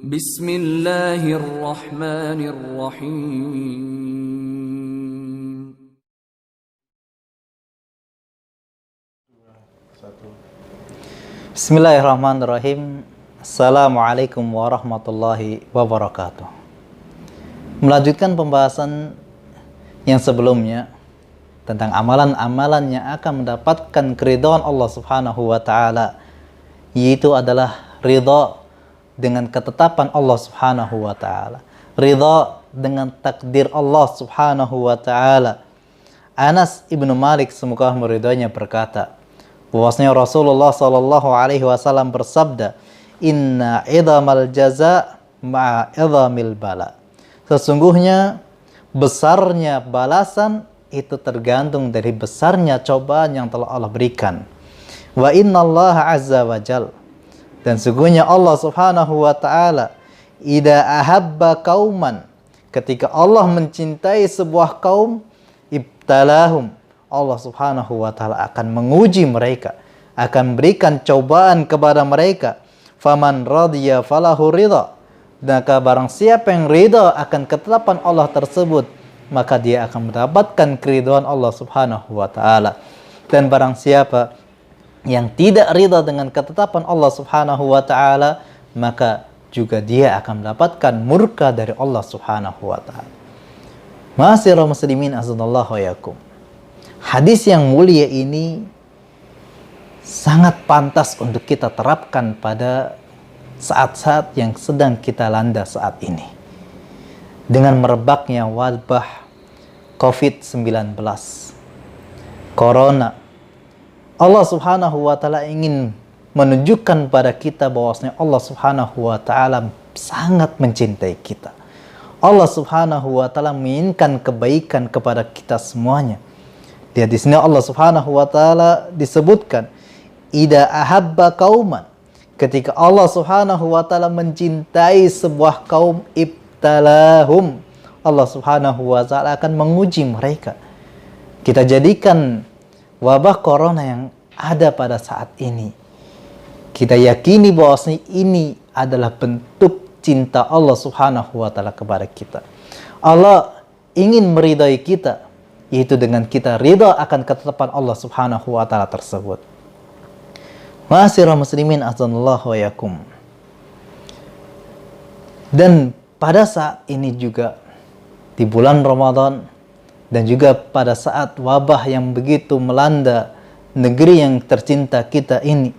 Bismillahirrahmanirrahim. Bismillahirrahmanirrahim. Assalamualaikum warahmatullahi wabarakatuh. Melanjutkan pembahasan yang sebelumnya tentang amalan-amalan yang akan mendapatkan keridhaan Allah Subhanahu wa taala, yaitu adalah ridha dengan ketetapan Allah Subhanahu wa taala, ridha dengan takdir Allah Subhanahu wa taala. Anas ibnu Malik, semoga meridhoinya, berkata bahwasanya Rasulullah sallallahu alaihi wasallam bersabda, "Inna idhamal jaza ma'a idhamil bala." Sesungguhnya besarnya balasan itu tergantung dari besarnya cobaan yang telah Allah berikan. Wa innallaha azza wa jal, dan sesungguhnya Allah Subhanahu wa taala, idza ahabba qauman, ketika Allah mencintai sebuah kaum, ibtalahum, Allah Subhanahu wa taala akan menguji mereka, akan berikan cobaan kepada mereka. Faman radiya falahu ridha, maka barang siapa yang ridha akan ketetapan Allah tersebut, maka dia akan mendapatkan keridhaan Allah Subhanahu wa taala. Dan barang siapa yang tidak ridha dengan ketetapan Allah Subhanahu wa taala, maka juga dia akan mendapatkan murka dari Allah Subhanahu wa taala. Ma'asyiral muslimin azanallahu wa yakum. Hadis yang mulia ini sangat pantas untuk kita terapkan pada saat-saat yang sedang kita landa saat ini. Dengan merebaknya wabah COVID-19, Corona, Allah Subhanahu wa taala ingin menunjukkan pada kita bahwasanya Allah Subhanahu wa taala sangat mencintai kita. Allah Subhanahu wa taala menginginkan kebaikan kepada kita semuanya. Di sini Allah Subhanahu wa taala disebutkan, "Idza ahabba qauman", ketika Allah Subhanahu wa taala mencintai sebuah kaum, ibtalahum, Allah Subhanahu wa taala akan menguji mereka. Kita jadikan wabah corona yang ada pada saat ini, kita yakini bahwasanya ini adalah bentuk cinta Allah Subhanahu wa taala kepada kita. Allah ingin meridai kita, yaitu dengan kita ridha akan ketetapan Allah Subhanahu wa taala tersebut. Ma'asyiral muslimin azanallahu wa yakum. Dan pada saat ini juga di bulan Ramadan, dan juga pada saat wabah yang begitu melanda negeri yang tercinta kita ini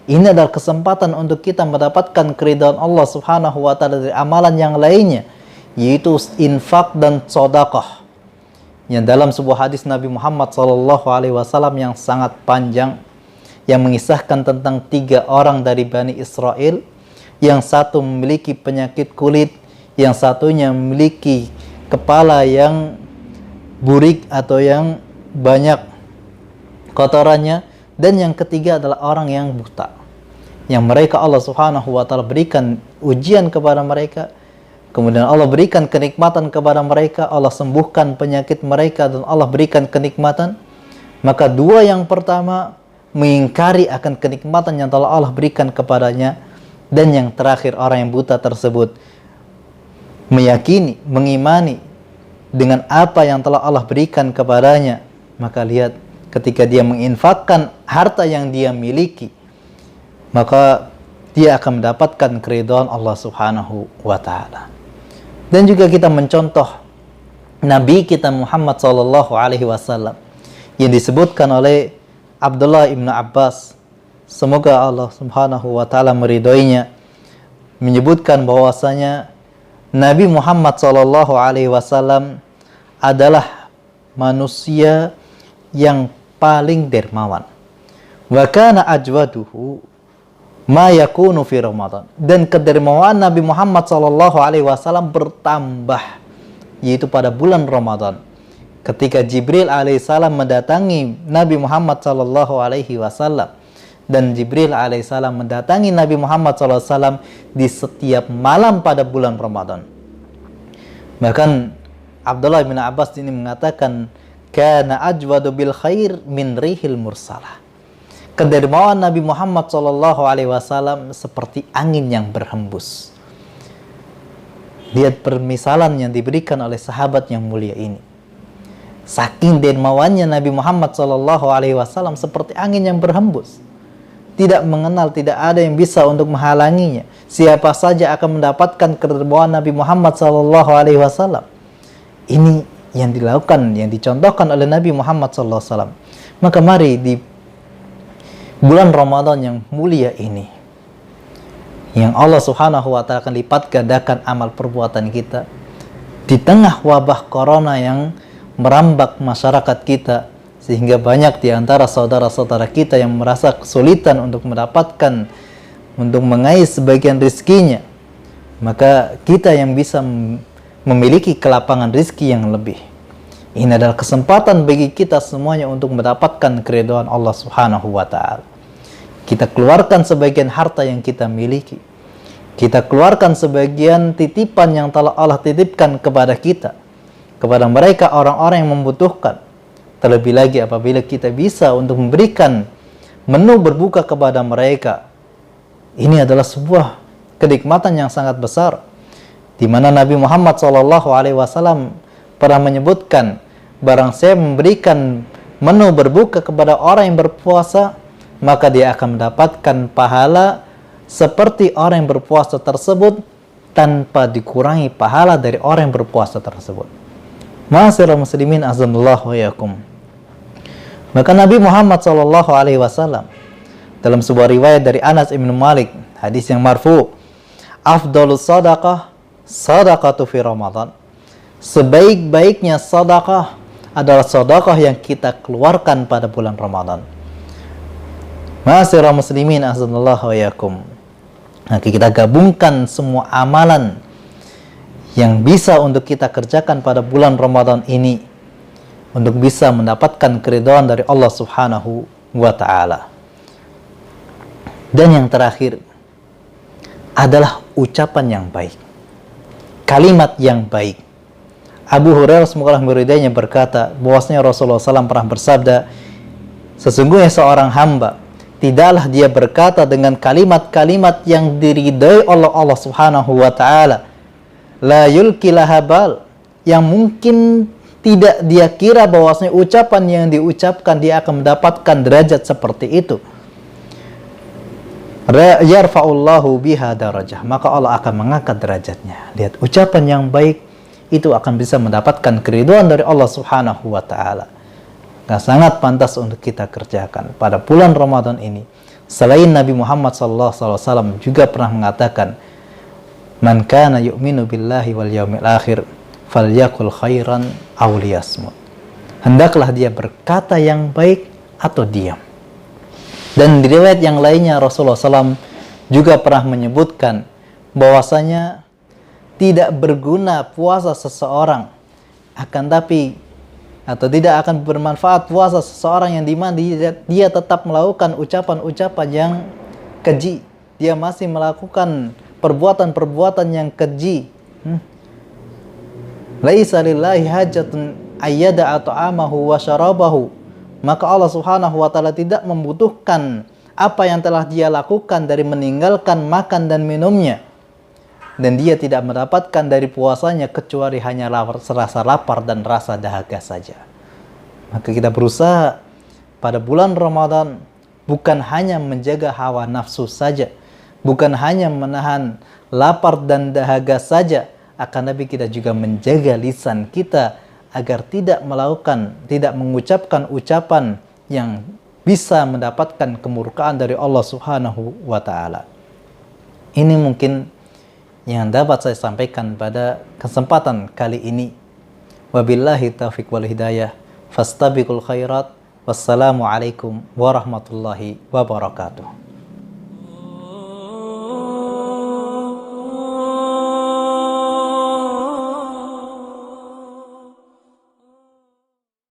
adalah kesempatan untuk kita mendapatkan keridhaan Allah Subhanahu wa taala dari amalan yang lainnya, yaitu infak dan sedekah. Yang dalam sebuah hadis Nabi Muhammad sallallahu alaihi wasallam yang sangat panjang, yang mengisahkan tentang 3 orang dari Bani Israel, yang satu memiliki penyakit kulit, yang satunya memiliki kepala yang burik atau yang banyak kotorannya, dan yang ketiga adalah orang yang buta, yang mereka Allah Subhanahu wa taala berikan ujian kepada mereka, kemudian Allah berikan kenikmatan kepada mereka, Allah sembuhkan penyakit mereka dan Allah berikan kenikmatan. Maka 2 yang pertama mengingkari akan kenikmatan yang telah Allah berikan kepadanya, dan yang terakhir orang yang buta tersebut meyakini, mengimani dengan apa yang telah Allah berikan kepadanya. Maka lihat, ketika dia menginfakkan harta yang dia miliki, maka dia akan mendapatkan keridhaan Allah Subhanahu wa taala. Dan juga kita mencontoh Nabi kita Muhammad sallallahu alaihi wasallam yang disebutkan oleh Abdullah ibnu Abbas, semoga Allah Subhanahu wa taala meridhoinya, menyebutkan bahwasanya Nabi Muhammad sallallahu alaihi wasallam adalah manusia yang paling dermawan. Wa kana ajwaduhu ma yakunu fi Ramadan. Dan kedermawanan Nabi Muhammad sallallahu alaihi wasallam bertambah, yaitu pada bulan Ramadan. Ketika Jibril alaihissalam mendatangi Nabi Muhammad sallallahu alaihi wasallam, dan Jibril alaihissalam mendatangi Nabi Muhammad sallallahu alaihi wasallam di setiap malam pada bulan Ramadan. Bahkan Abdullah bin Abbas ini mengatakan, kana ajwadu bil khair min rihil mursalah. Kedermawan Nabi Muhammad SAW seperti angin yang berhembus. Lihat permisalan yang diberikan oleh sahabat yang mulia ini. Saking dermawannya Nabi Muhammad SAW seperti angin yang berhembus. Tidak mengenal, tidak ada yang bisa untuk menghalanginya. Siapa saja akan mendapatkan kedermawanan Nabi Muhammad SAW. Ini yang dilakukan, yang dicontohkan oleh Nabi Muhammad SAW. Maka mari di bulan Ramadan yang mulia ini, yang Allah Subhanahu wa Ta'ala akan lipat gandakan amal perbuatan kita, di tengah wabah corona yang merambak masyarakat kita, sehingga banyak di antara saudara-saudara kita yang merasa kesulitan untuk mendapatkan, untuk mengais sebagian rizkinya, maka kita yang bisa memiliki kelapangan rizki yang lebih. Ini adalah kesempatan bagi kita semuanya untuk mendapatkan keridhaan Allah Subhanahu wa Ta'ala. Kita keluarkan sebagian harta yang kita miliki. Kita keluarkan sebagian titipan yang telah Allah titipkan kepada kita, kepada mereka orang-orang yang membutuhkan. Terlebih lagi apabila kita bisa untuk memberikan menu berbuka kepada mereka. Ini adalah sebuah kenikmatan yang sangat besar, di mana Nabi Muhammad SAW pernah menyebutkan, barang saya memberikan menu berbuka kepada orang yang berpuasa, maka dia akan mendapatkan pahala seperti orang yang berpuasa tersebut, tanpa dikurangi pahala dari orang yang berpuasa tersebut. Ma'asyiral muslimin azanallahu wa yakum. Maka Nabi Muhammad SAW dalam sebuah riwayat dari Anas ibn Malik, hadis yang marfu, afdalus sadaqah sadaqatu fi Ramadan. Sebaik-baiknya sedekah adalah sedekah yang kita keluarkan pada bulan Ramadan. Ma'asyiral muslimin azanallahu wa yakum. Nanti kita gabungkan semua amalan yang bisa untuk kita kerjakan pada bulan Ramadan ini, untuk bisa mendapatkan keridhaan dari Allah Subhanahu wa Ta'ala. Dan yang terakhir adalah ucapan yang baik, kalimat yang baik. Abu Hurairah semoga Allah meridainya berkata bahwasanya Rasulullah SAW pernah bersabda, sesungguhnya seorang hamba tidaklah dia berkata dengan kalimat-kalimat yang diridai oleh Allah Subhanahu wa Ta'ala, la yulki lahabal, yang mungkin tidak dia kira bahwasanya ucapan yang diucapkan dia akan mendapatkan derajat seperti itu. Yarfa'ullahu biha darajah, maka Allah akan mengangkat derajatnya. Lihat, ucapan yang baik itu akan bisa mendapatkan keridhaan dari Allah Subhanahu wa Ta'ala. Nah, sangat pantas untuk kita kerjakan pada bulan Ramadan ini. Selain Nabi Muhammad SAW juga pernah mengatakan, man kana yu'minu billahi wal yaumil akhir falyakul khairan aw liyasmut. Hendaklah dia berkata yang baik atau diam. Dan di riwayat yang lainnya Rasulullah SAW juga pernah menyebutkan bahwasanya tidak berguna puasa seseorang, tidak akan bermanfaat puasa seseorang yang dimana dia tetap melakukan ucapan-ucapan yang keji, dia masih melakukan perbuatan-perbuatan yang keji. Laisa lillahi hajatun ayyada ta'amahu wa syarabahu. Maka Allah Subhanahu wa Ta'ala tidak membutuhkan apa yang telah dia lakukan dari meninggalkan makan dan minumnya, dan dia tidak mendapatkan dari puasanya kecuali hanya rasa lapar dan rasa dahaga saja. Maka kita berusaha pada bulan Ramadan bukan hanya menjaga hawa nafsu saja, bukan hanya menahan lapar dan dahaga saja, akan tapi kita juga menjaga lisan kita agar tidak mengucapkan ucapan yang bisa mendapatkan kemurkaan dari Allah Subhanahu wa Ta'ala. Ini mungkin yang dapat saya sampaikan pada kesempatan kali ini. Wabillahi taufiq wal hidayah. Fastabiqul khairat. Wassalamualaikum warahmatullahi wabarakatuh.